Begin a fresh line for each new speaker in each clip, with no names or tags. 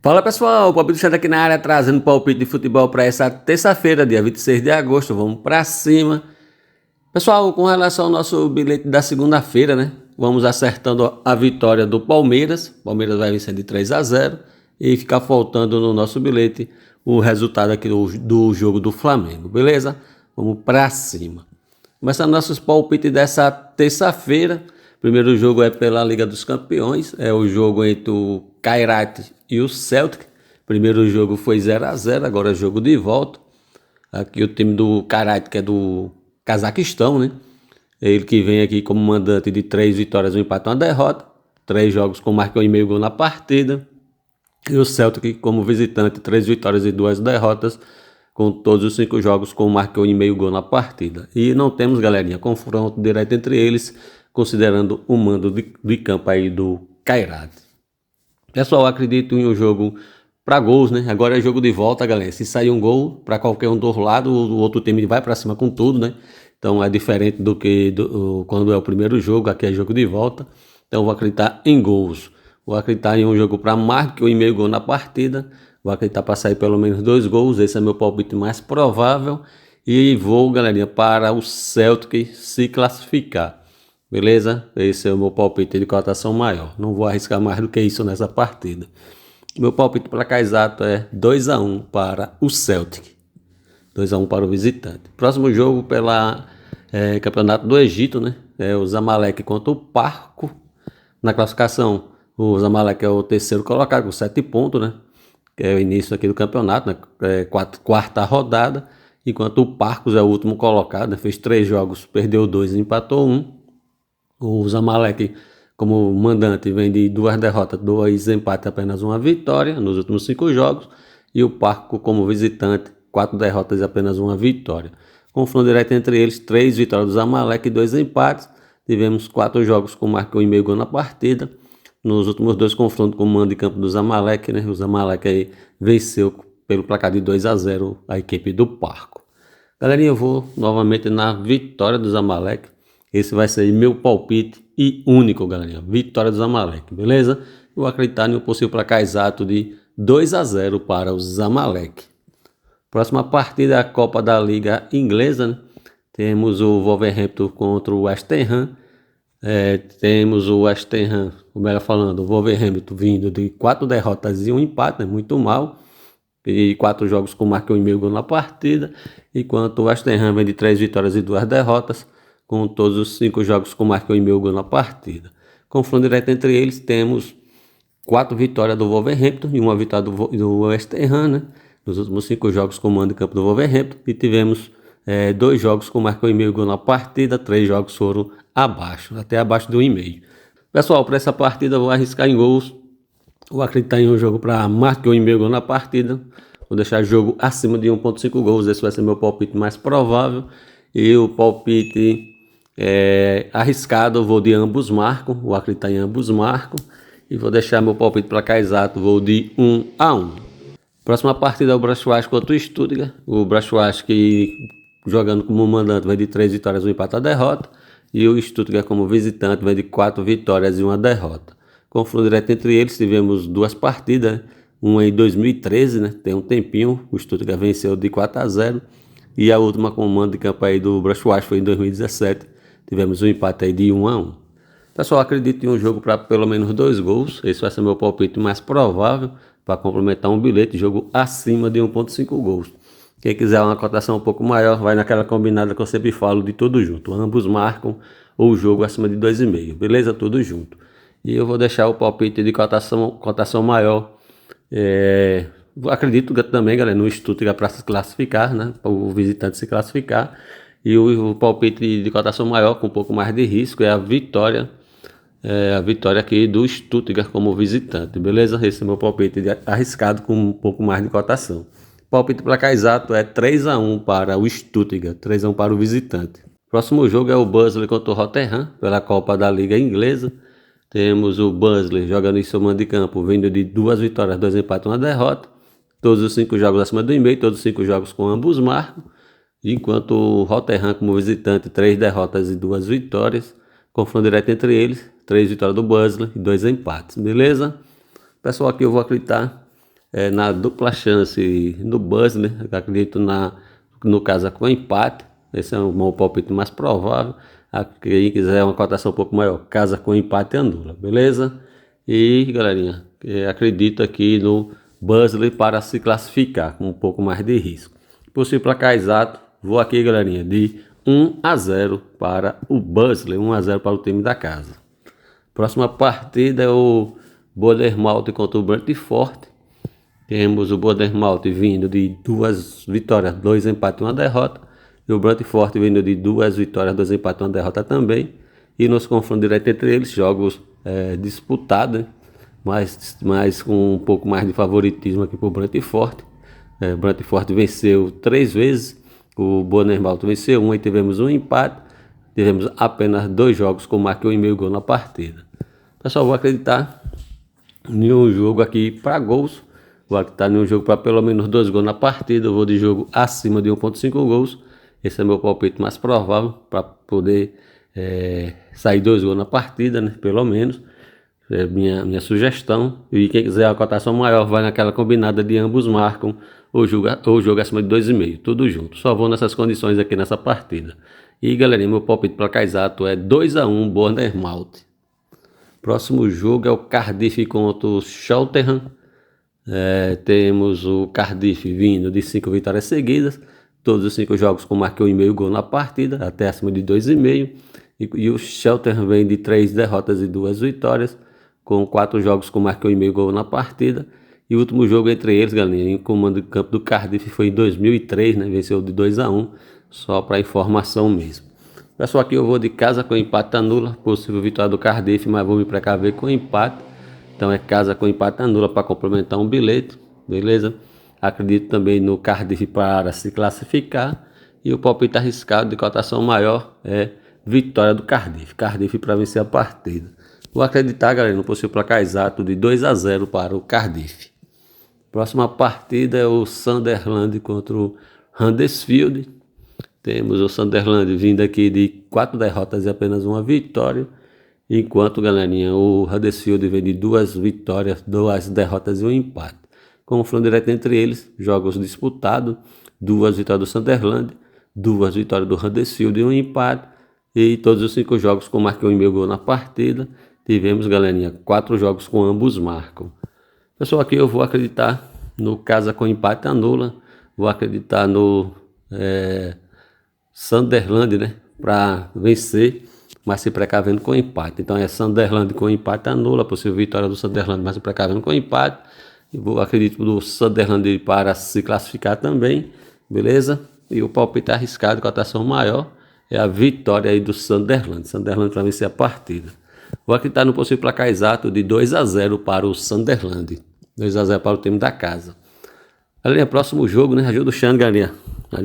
Fala pessoal, o Palpite está aqui na área trazendo palpite de futebol para essa terça-feira, dia 26 de agosto. Vamos para cima. Pessoal, com relação ao nosso bilhete da segunda-feira, né? Vamos acertando a vitória do Palmeiras. O Palmeiras vai vencer de 3-0 e ficar faltando no nosso bilhete o resultado aqui do jogo do Flamengo, beleza? Vamos para cima. Começando nossos palpites dessa terça-feira. Primeiro jogo é pela Liga dos Campeões, é o jogo entre o Kairat e o Celtic. Primeiro jogo foi 0-0, agora é jogo de volta. Aqui o time do Kairat, que é do Cazaquistão, né? Ele que vem aqui como mandante de 3 vitórias, um empate e uma derrota. 3 jogos com marcou e meio gol na partida. E o Celtic como visitante, 3 vitórias e 2 derrotas, com todos os 5 jogos com marcou e meio gol na partida. E não temos, galerinha, confronto direto entre eles, considerando o mando de campo aí do Kairat. Pessoal, acredito em um jogo para gols, né? Agora é jogo de volta, galera. Se sair um gol para qualquer um do lado, o outro time vai para cima com tudo, né? Então é diferente do que quando é o primeiro jogo, aqui é jogo de volta. Então vou acreditar em gols. Vou acreditar em um jogo para marcar e meio gol na partida. Vou acreditar para sair pelo menos 2 gols. Esse é meu palpite mais provável. E vou, galerinha, para o Celtic se classificar. Beleza? Esse é o meu palpite de cotação maior. Não vou arriscar mais do que isso nessa partida. Meu palpite para cá exato é 2-1 para o Celtic. 2-1 para o visitante. Próximo jogo pela Campeonato do Egito, né? É o Zamalek contra o Parco. Na classificação, o Zamalek é o terceiro colocado com 7 pontos, né? Que é o início aqui do campeonato, né? Quarta rodada. Enquanto o Parcos é o último colocado, né? Fez 3 jogos, perdeu 2 e empatou 1. O Zamalek, como mandante, vem de 2 derrotas, 2 empates, apenas 1 vitória nos últimos 5 jogos. E o Parco, como visitante, 4 derrotas e apenas 1 vitória. Confronto direto entre eles, 3 vitórias do Zamalek e 2 empates. Tivemos 4 jogos com marcou e meio gol na partida. Nos últimos 2 confrontos com o mando de campo do Zamalek, né? O Zamalek aí venceu pelo placar de 2-0 a equipe do Parco. Galerinha, eu vou novamente na vitória do Zamalek. Esse vai ser meu palpite e único, galerinha. Vitória do Zamalek, beleza? Eu acreditar no possível placar exato de 2-0 para o Zamalek. Próxima partida é a Copa da Liga Inglesa, né? Temos o Wolverhampton contra o West Ham. Temos o West Ham, como era falando, o Wolverhampton vindo de 4 derrotas e 1 empate, né? Muito mal. E 4 jogos com marcou e meio gol na partida. Enquanto o West Ham vem de 3 vitórias e 2 derrotas, com todos os 5 jogos com marcou e meio gol na partida. Confronto direto entre eles, temos 4 vitórias do Wolverhampton e 1 vitória do West Ham, né? Nos últimos 5 jogos com mando de campo do Wolverhampton. E tivemos 2 jogos com marcou e meio gol na partida, 3 jogos foram abaixo, até abaixo do 1,5. Pessoal, para essa partida eu vou arriscar em gols. Vou acreditar em um jogo para marcar e meio gol na partida. Vou deixar jogo acima de 1,5 gols. Esse vai ser meu palpite mais provável. E o palpite arriscado, eu vou de ambos marcam. Vou acreditar em ambos marcam. E vou deixar meu palpite para cá exato. Vou de 1-1. Próxima partida é o Braithwaite contra o Stuttgart. O Braithwaite que jogando como mandante vai de 3 vitórias, 1 empate a derrota. E o Stuttgart como visitante vai de 4 vitórias e 1 derrota. Confronto direto entre eles, tivemos 2 partidas, né? Uma em 2013, né? Tem um tempinho, o Stuttgart venceu de 4-0. E a última com o mando de campo aí do Braithwaite foi em 2017. Tivemos um empate aí de 1-1. Pessoal, acredito em um jogo para pelo menos 2 gols. Esse vai ser meu palpite mais provável para complementar um bilhete, jogo acima de 1,5 gols. Quem quiser uma cotação um pouco maior, vai naquela combinada que eu sempre falo de tudo junto. Ambos marcam ou jogo acima de 2,5. Beleza? Tudo junto. E eu vou deixar o palpite de cotação maior. Acredito também, galera, no Stuttgart para se classificar, né? Para o visitante se classificar. E o palpite de cotação maior, com um pouco mais de risco, é a vitória. A vitória aqui do Stuttgart como visitante, beleza? Esse é meu palpite arriscado com um pouco mais de cotação. Palpite para cá exato é 3-1 para o Stuttgart, 3-1 para o visitante. Próximo jogo é o Barnsley contra o Rotherham, pela Copa da Liga Inglesa. Temos o Barnsley jogando em seu mando de campo, vindo de 2 vitórias, 2 empates e 1 derrota. Todos os 5 jogos acima do 1,5, todos os 5 jogos com ambos marcam. Enquanto o Rotherham como visitante, 3 derrotas e 2 vitórias. Confronto direto entre eles, 3 vitórias do Barnsley e 2 empates, beleza? Pessoal, aqui eu vou acreditar na dupla chance no Buzzer, eu acredito no caso com empate. Esse é o meu palpite mais provável. Quem quiser uma cotação um pouco maior, casa com empate anula, beleza? E galerinha, acredito aqui no Buzzer para se classificar com um pouco mais de risco. Possível placar exato, vou aqui galerinha de 1-0 para o Buzzer, 1-0 para o time da casa. Próxima partida é o Bournemouth contra o Brentford. Temos o Bournemouth vindo de 2 vitórias, 2 empates e 1 derrota. E o Brentford vindo de 2 vitórias, 2 empates e 1 derrota também. E nos confrontos direto entre eles, jogos disputados, mas com um pouco mais de favoritismo aqui para o Brentford. O Brentford venceu 3 vezes, o Bournemouth venceu 1 e tivemos um empate. Tivemos apenas 2 jogos com marca 1,5 gol na partida. Pessoal, vou acreditar em um jogo aqui para gols. Vou acreditar em um jogo para pelo menos 2 gols na partida. Eu vou de jogo acima de 1,5 gols. Esse é meu palpite mais provável para poder sair 2 gols na partida, né? Pelo menos. É minha sugestão. E quem quiser a cotação maior vai naquela combinada de ambos marcam ou jogo acima de 2,5. Tudo junto. Só vou nessas condições aqui nessa partida. E galerinha, meu palpite para cá exato é 2-1 Bournemouth. Próximo jogo é o Cardiff contra o Cheltenham. Temos o Cardiff vindo de 5 vitórias seguidas. Todos os 5 jogos com marca 1,5 gol na partida, até acima de 2,5. E o Cheltenham vem de 3 derrotas e 2 vitórias, com 4 jogos com marca 1,5 gol na partida. E o último jogo entre eles, galerinha, em comando de campo do Cardiff foi em 2003, né? Venceu de 2-1. Só para informação mesmo. Pessoal, aqui eu vou de casa com empate anula. Possível vitória do Cardiff, mas vou me precaver com empate. Então é casa com empate anula para complementar um bilhete. Beleza? Acredito também no Cardiff para se classificar. E o palpite arriscado de cotação maior é vitória do Cardiff. Cardiff para vencer a partida. Vou acreditar, galera, no possível placar exato de 2-0 para o Cardiff. Próxima partida é o Sunderland contra o Huddersfield. Temos o Sunderland vindo aqui de 4 derrotas e apenas 1 vitória. Enquanto, galerinha, o Huddersfield vem de 2 vitórias, 2 derrotas e 1 empate. Confronto direto entre eles, jogos disputados, 2 vitórias do Sunderland, 2 vitórias do Huddersfield e 1 empate. E todos os 5 jogos com marca 1,5 gol na partida. Tivemos, galerinha, 4 jogos com ambos marcam. Pessoal, aqui eu vou acreditar no casa com empate anula. Vou acreditar no Sunderland, né, para vencer, mas se precavendo com empate. Então é Sunderland com empate anula, possível vitória do Sunderland, mas se precavendo com empate. Acredito no Sunderland para se classificar também, beleza? E o palpite arriscado, cotação maior, é a vitória aí do Sunderland. Sunderland para vencer a partida. Vou acreditar no possível placar exato de 2-0 para o Sunderland. 2-0 para o time da casa. Galerinha, próximo jogo, né? Ajuda o Xande, galerinha.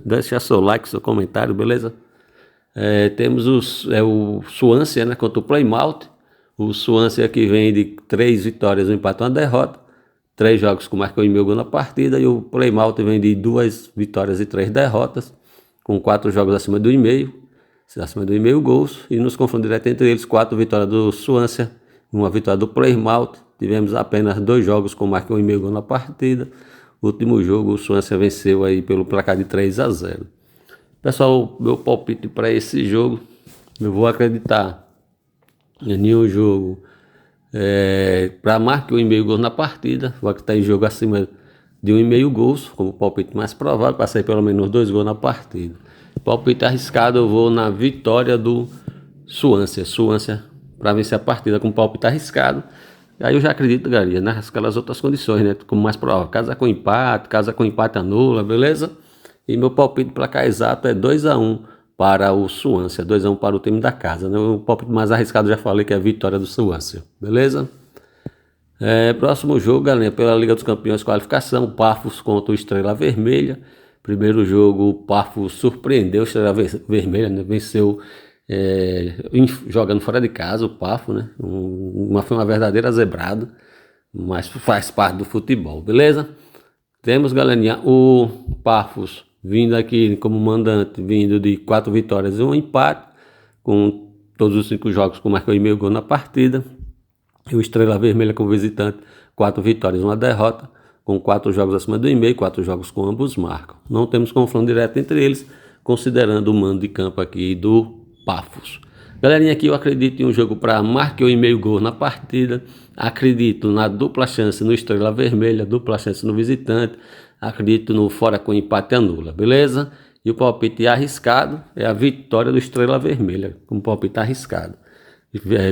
Deixa seu like, seu comentário, beleza? Temos o Swansea, né, contra o Plymouth. O Swansea que vem de 3 vitórias, 1 empate e 1 derrota. 3 jogos com marca 1,5 gol na partida. E o Plymouth vem de 2 vitórias e 3 derrotas, com 4 jogos acima do 1,5 gols. E nos confrontos direto entre eles, 4 vitórias do Swansea, 1 vitória do Plymouth. Tivemos apenas 2 jogos com marca 1,5 gol na partida. Último jogo, o Swansea venceu aí pelo placar de 3-0. Pessoal, meu palpite para esse jogo, eu vou acreditar em um jogo para marcar 1,5 gol na partida. Vou acreditar em jogo acima de 1,5 gols, como palpite mais provável, para sair pelo menos 2 gols na partida. Palpite arriscado, eu vou na vitória do Swansea para vencer a partida com palpite arriscado. Aí eu já acredito, galera, naquelas outras condições, né? Como mais provável, casa com empate anula, beleza? E meu palpite para cá exato é 2-1 para o Swansea, 2-1 para o time da casa, né? O palpite mais arriscado já falei que é a vitória do Swansea, beleza? Próximo jogo, galera, pela Liga dos Campeões qualificação, Pafos contra o Estrela Vermelha. Primeiro jogo, o Pafos surpreendeu o Estrela Vermelha, né? Venceu jogando fora de casa, o Pafos, né? Foi uma verdadeira zebrada, mas faz parte do futebol, beleza? Temos, galerinha, o Pafos vindo aqui como mandante, vindo de 4 vitórias e 1 empate, com todos os 5 jogos com marca 1,5 gol na partida. E o Estrela Vermelha como visitante, 4 vitórias e 1 derrota, com 4 jogos acima do 1,5, 4 jogos com ambos marcam. Não temos confronto direto entre eles, considerando o mando de campo aqui do Paphos. Galerinha, aqui eu acredito em um jogo para mais que 1,5 gol na partida. Acredito na dupla chance no Estrela Vermelha, dupla chance no visitante. Acredito no fora com empate anula, beleza? E o palpite arriscado é a vitória do Estrela Vermelha, com palpite arriscado.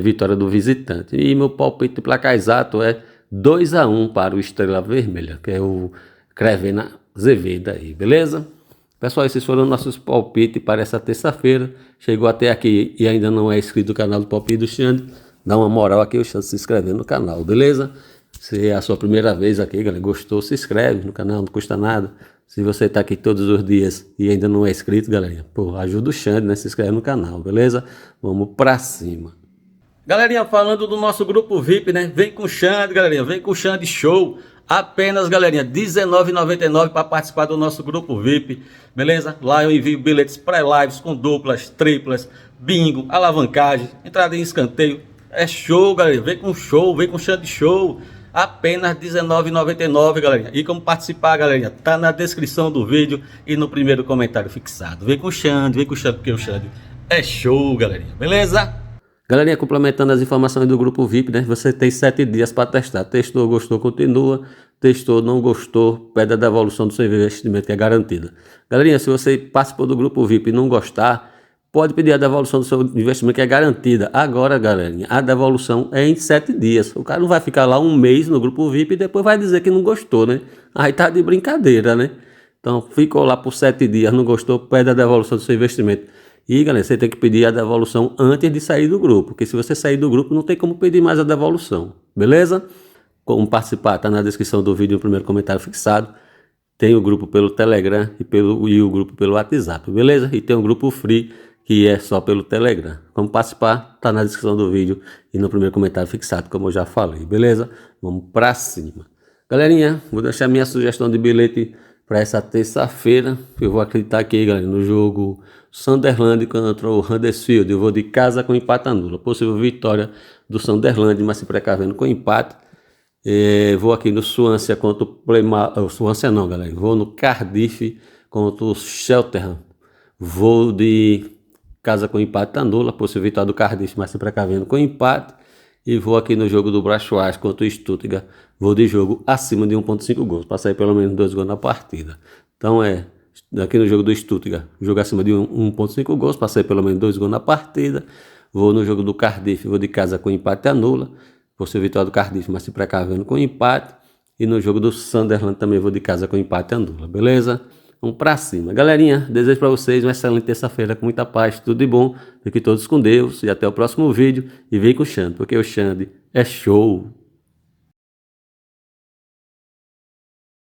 Vitória do visitante. E meu palpite de placar exato é 2-1 para o Estrela Vermelha, que é o Crevena Azevedo aí, beleza? Pessoal, esses foram nossos palpites para essa terça-feira. Chegou até aqui e ainda não é inscrito no canal do Palpite do Xande, dá uma moral aqui, o Xande se inscrever no canal, beleza? Se é a sua primeira vez aqui, galera, gostou, se inscreve no canal, não custa nada. Se você está aqui todos os dias e ainda não é inscrito, galerinha, pô, ajuda o Xande, né? Se inscreve no canal, beleza? Vamos pra cima. Galerinha, falando do nosso grupo VIP, né? Vem com o Xande, galerinha, vem com o Xande Show. Apenas, galerinha, R$19,99 para participar do nosso grupo VIP, beleza? Lá eu envio bilhetes pré-lives com duplas, triplas, bingo, alavancagem, entrada em escanteio. É show, galerinha, vem com show, vem com Xande Show. Apenas R$19,99, galerinha. E como participar, galerinha, tá na descrição do vídeo e no primeiro comentário fixado. Vem com o Xande, porque o Xande é show, galerinha, beleza? Galerinha, complementando as informações do grupo VIP, né? Você tem 7 dias para testar. Testou, gostou, continua. Testou, não gostou, pede a devolução do seu investimento, que é garantida. Galerinha, se você participou do grupo VIP e não gostar, pode pedir a devolução do seu investimento, que é garantida. Agora, galerinha, a devolução é em 7 dias. O cara não vai ficar lá um mês no grupo VIP e depois vai dizer que não gostou, né? Aí tá de brincadeira, né? Então, ficou lá por 7 dias, não gostou, pede a devolução do seu investimento. E, galera, você tem que pedir a devolução antes de sair do grupo, porque se você sair do grupo, não tem como pedir mais a devolução, beleza? Como participar, tá na descrição do vídeo, no primeiro comentário fixado. Tem o grupo pelo Telegram e o grupo pelo WhatsApp, beleza? E tem um grupo free, que é só pelo Telegram. Como participar, tá na descrição do vídeo e no primeiro comentário fixado, como eu já falei, beleza? Vamos pra cima. Galerinha, vou deixar minha sugestão de bilhete para essa terça-feira. Eu vou acreditar aqui, galera, no jogo Sunderland contra o Huddersfield. Eu vou de casa com empate anula. Possível vitória do Sunderland, mas se precavendo com empate. Vou aqui no Swansea contra o Plymouth. Swansea não, galera. Vou no Cardiff contra o Cheltenham. Vou de casa com empate anula. Possível vitória do Cardiff, mas se precavendo com empate. E vou aqui no jogo do Braunschweig contra o Stuttgart. Vou de jogo acima de 1,5 gols. Para sair pelo menos 2 gols na partida. Então aqui no jogo do Stuttgart, jogo acima de 1,5 gols. Para sair pelo menos 2 gols na partida. Vou no jogo do Cardiff. Vou de casa com empate anula. Vou ser vitória do Cardiff, mas se precavendo com empate. E no jogo do Sunderland também vou de casa com empate anula. Beleza? Vamos pra cima. Galerinha, desejo para vocês uma excelente terça-feira com muita paz, tudo de bom. Fiquem todos com Deus e até o próximo vídeo. E vem com o Xande, porque o Xande é show.